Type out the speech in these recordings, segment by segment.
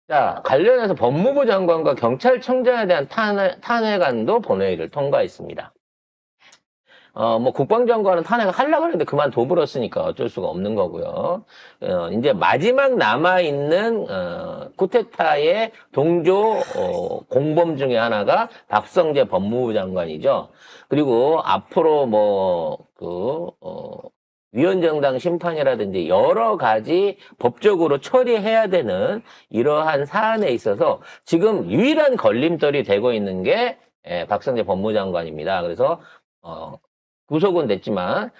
자, 관련해서 법무부 장관과 경찰청장에 대한 탄핵안도 본회의를 통과했습니다. 뭐 국방장관은 탄핵을 하려고 했는데 그만 둬버렸으니까 어쩔 수가 없는 거고요. 이제 마지막 남아있는 쿠데타의 동조 공범 중에 하나가 박성재 법무부 장관이죠. 그리고 앞으로 위헌정당 심판이라든지 여러 가지 법적으로 처리해야 되는 이러한 사안에 있어서 지금 유일한 걸림돌이 되고 있는 게 박성재 법무장관입니다. 그래서 구속은 됐지만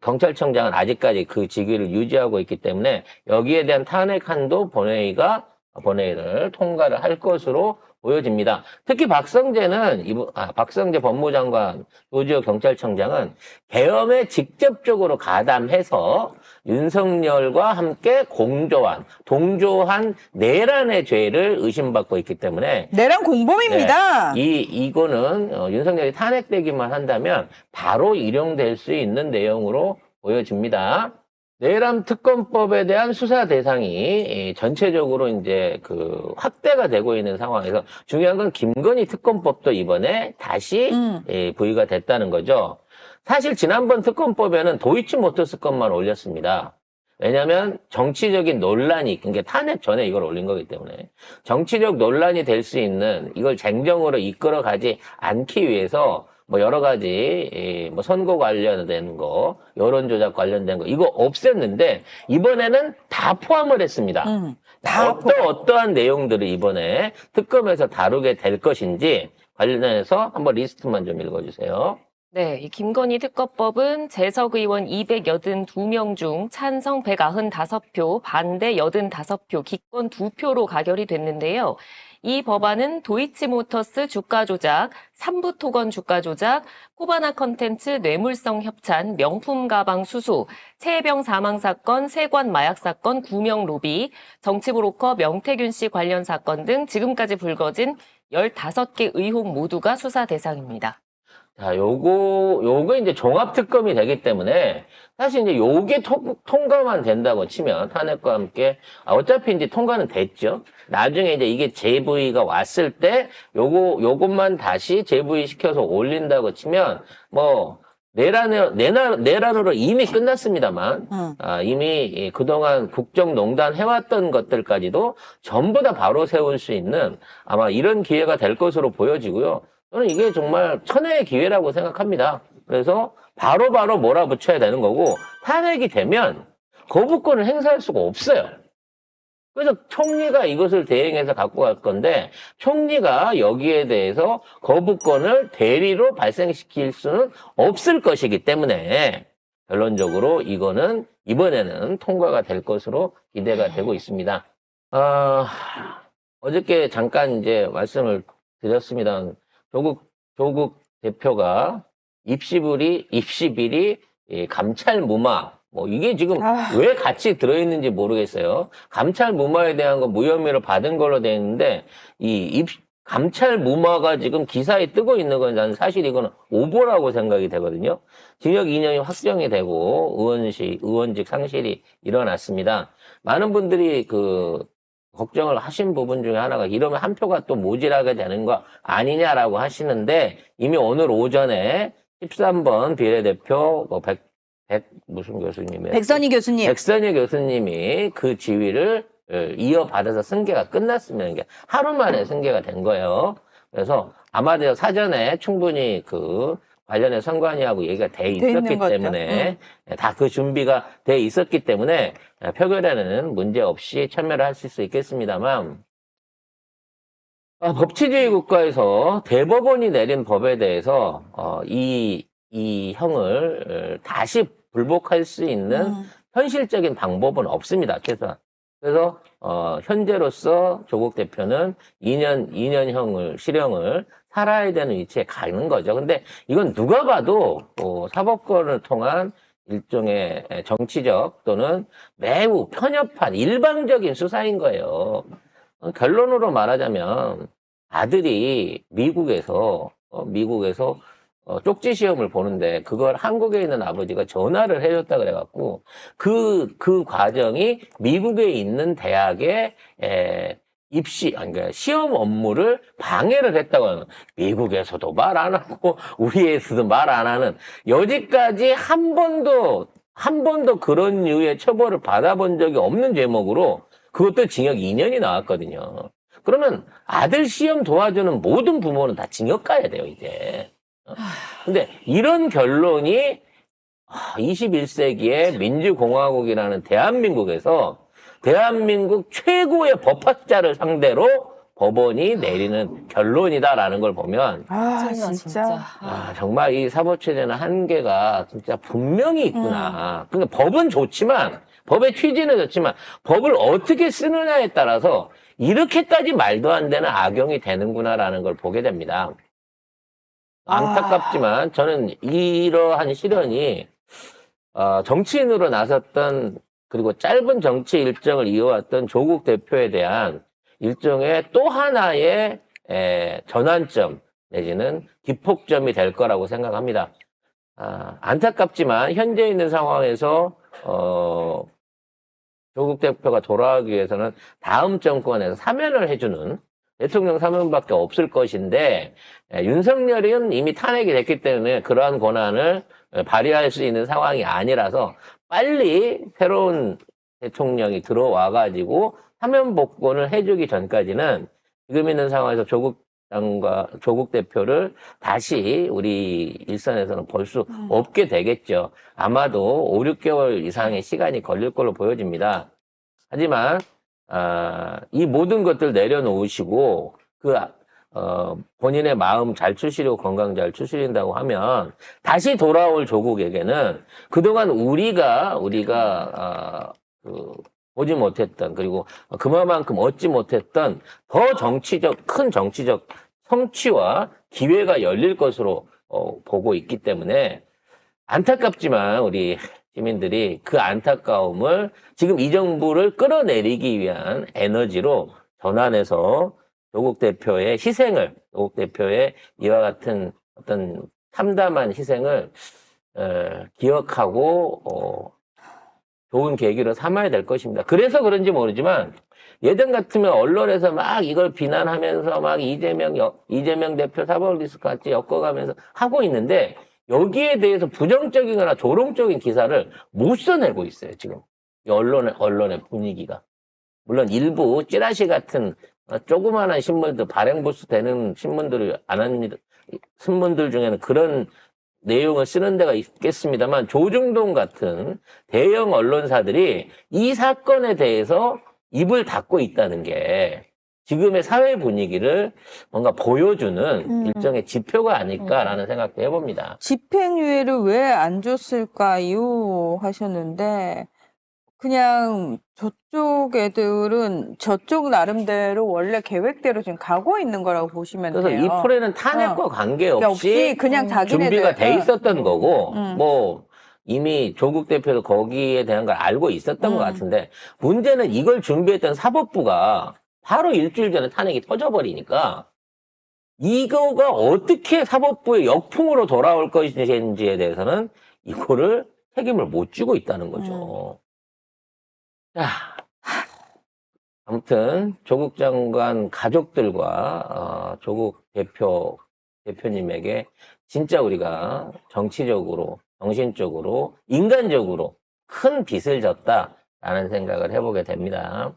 경찰청장은 아직까지 그 직위를 유지하고 있기 때문에 여기에 대한 탄핵안도 본회의를 통과를 할 것으로 보여집니다. 특히 박성재 법무장관, 조지호 경찰청장은 계엄에 직접적으로 가담해서 윤석열과 함께 동조한 내란의 죄를 의심받고 있기 때문에 내란 공범입니다. 이거는 윤석열이 탄핵되기만 한다면 바로 일용될 수 있는 내용으로 보여집니다. 내란 특검법에 대한 수사 대상이 전체적으로 이제 확대가 되고 있는 상황에서 중요한 건 김건희 특검법도 이번에 다시 부의가 됐다는 거죠. 사실 지난번 특검법에는 도이치모터스 것만 올렸습니다. 왜냐하면 정치적인 논란이, 그러니까 탄핵 전에 이걸 올린 거기 때문에 정치적 논란이 될 수 있는 이걸 쟁정으로 이끌어 가지 않기 위해서 여러 가지 선거 관련된 거, 여론 조작 관련된 거 이거 없앴는데 이번에는 다 포함을 했습니다. 어떠한 내용들을 이번에 특검에서 다루게 될 것인지 관련해서 한번 리스트만 좀 읽어주세요. 네, 이 김건희 특검법은 재석 의원 282명 중 찬성 195표, 반대 85표, 기권 2표로 가결이 됐는데요. 이 법안은 도이치모터스 주가 조작, 삼부토건 주가 조작, 코바나 컨텐츠 뇌물성 협찬, 명품 가방 수수, 최혜병 사망 사건, 세관 마약 사건, 구명 로비, 정치 브로커 명태균 씨 관련 사건 등 지금까지 불거진 15개 의혹 모두가 수사 대상입니다. 자, 요거 이제 종합특검이 되기 때문에 사실 이제 요게 통과만 된다고 치면 탄핵과 함께 어차피 이제 통과는 됐죠. 나중에 이제 이게 재부의가 왔을 때 요것만 다시 재부의 시켜서 올린다고 치면 내란으로 이미 끝났습니다만 이미 그동안 국정농단 해왔던 것들까지도 전부 다 바로 세울 수 있는 아마 이런 기회가 될 것으로 보여지고요. 저는 이게 정말 천혜의 기회라고 생각합니다. 그래서 바로바로 몰아붙여야 되는 거고 탄핵이 되면 거부권을 행사할 수가 없어요. 그래서 총리가 이것을 대행해서 갖고 갈 건데 총리가 여기에 대해서 거부권을 대리로 발생시킬 수는 없을 것이기 때문에 결론적으로 이번에는 통과가 될 것으로 기대가 되고 있습니다. 어저께 잠깐 이제 말씀을 드렸습니다. 조국 대표가 입시비리 감찰 무마 이게 지금 왜 같이 들어있는지 모르겠어요. 감찰 무마에 대한 거 무혐의로 받은 걸로 되어 있는데 감찰 무마가 지금 기사에 뜨고 있는 건 나는 사실 이거는 오보라고 생각이 되거든요. 징역 2년이 확정이 되고 의원직 상실이 일어났습니다. 많은 분들이 걱정을 하신 부분 중에 하나가 이러면 한 표가 또 모자라게 되는 거 아니냐라고 하시는데 이미 오늘 오전에 13번 비례대표 무슨 교수님이에요? 백선희 교수님. 백선희 교수님이 그 지위를 이어받아서 승계가 끝났습니다. 이게 하루 만에 승계가 된 거예요. 그래서 아마도 사전에 충분히 관련해 선관위하고 얘기가 돼 있었기 때문에 다 그 준비가 돼 있었기 때문에 표결에는 문제 없이 참여를 하실 수 있겠습니다만 법치주의 국가에서 대법원이 내린 법에 대해서 이 형을 다시 불복할 수 있는 현실적인 방법은 없습니다. 그래서 현재로서 조국 대표는 2년형을 실형을 살아야 되는 위치에 가는 거죠. 근데 이건 누가 봐도 사법권을 통한 일종의 정치적 또는 매우 편협한 일방적인 수사인 거예요. 결론으로 말하자면 아들이 미국에서 쪽지 시험을 보는데 그걸 한국에 있는 아버지가 전화를 해줬다 그래갖고 그 과정이 미국에 있는 대학의 그러니까 시험 업무를 방해를 했다고 하는, 미국에서도 말 안 하고 우리에서도 말 안 하는, 여지까지 한 번도 그런 류의 처벌을 받아본 적이 없는 제목으로 그것도 징역 2년이 나왔거든요. 그러면 아들 시험 도와주는 모든 부모는 다 징역 가야 돼요, 이제. 근데 이런 결론이 21세기의 민주공화국이라는 대한민국에서 대한민국 최고의 법학자를 상대로 법원이 내리는 결론이다라는 걸 보면 진짜. 정말 이 사법체제는 한계가 진짜 분명히 있구나. 그러니까 법은 좋지만, 법의 취지는 좋지만 법을 어떻게 쓰느냐에 따라서 이렇게까지 말도 안 되는 악용이 되는구나라는 걸 보게 됩니다. 안타깝지만 저는 이러한 실현이 정치인으로 나섰던, 그리고 짧은 정치 일정을 이어왔던 조국 대표에 대한 일종의 또 하나의 전환점 내지는 기폭점이 될 거라고 생각합니다. 안타깝지만 현재 있는 상황에서 조국 대표가 돌아가기 위해서는 다음 정권에서 사면을 해주는 대통령 사면밖에 없을 것인데, 윤석열은 이미 탄핵이 됐기 때문에 그러한 권한을 발휘할 수 있는 상황이 아니라서 빨리 새로운 대통령이 들어와가지고 사면 복권을 해주기 전까지는 지금 있는 상황에서 조국 대표를 다시 우리 일선에서는 볼 수 없게 되겠죠. 아마도 5, 6개월 이상의 시간이 걸릴 걸로 보여집니다. 하지만 이 모든 것들 내려놓으시고 본인의 마음 잘 추스리고 건강 잘 추스린다고 하면 다시 돌아올 조국에게는 그동안 우리가 보지 못했던, 그리고 그만큼 얻지 못했던 더 큰 정치적 성취와 기회가 열릴 것으로 보고 있기 때문에, 안타깝지만 우리 시민들이 그 안타까움을 지금 이 정부를 끌어내리기 위한 에너지로 전환해서 조국 대표의 이와 같은 어떤 참담한 희생을 기억하고 좋은 계기로 삼아야 될 것입니다. 그래서 그런지 모르지만 예전 같으면 언론에서 막 이걸 비난하면서 막 이재명 대표 사법 리스크 같이 엮어가면서 하고 있는데, 여기에 대해서 부정적이거나 조롱적인 기사를 못 써내고 있어요, 지금. 이 언론의 분위기가. 물론 일부 찌라시 같은 조그마한 신문들, 발행부수 되는 신문들 중에는 그런 내용을 쓰는 데가 있겠습니다만, 조중동 같은 대형 언론사들이 이 사건에 대해서 입을 닫고 있다는 게 지금의 사회 분위기를 뭔가 보여주는 일종의 지표가 아닐까라는 생각도 해봅니다. 집행유예를 왜 안 줬을까요? 하셨는데, 그냥 저쪽 애들은 저쪽 나름대로 원래 계획대로 지금 가고 있는 거라고 보시면 그래서 돼요. 이 프레는 탄핵과 관계없이 그냥 자기네들 준비가 돼 있었던 거고, 음. 뭐 이미 조국 대표도 거기에 대한 걸 알고 있었던 것 같은데, 문제는 이걸 준비했던 사법부가 바로 일주일 전에 탄핵이 터져버리니까 이거가 어떻게 사법부의 역풍으로 돌아올 것인지에 대해서는 이거를 책임을 못 지고 있다는 거죠. 자, 아무튼 조국 장관 가족들과 조국 대표님에게 진짜 우리가 정치적으로, 정신적으로, 인간적으로 큰 빚을 졌다라는 생각을 해보게 됩니다.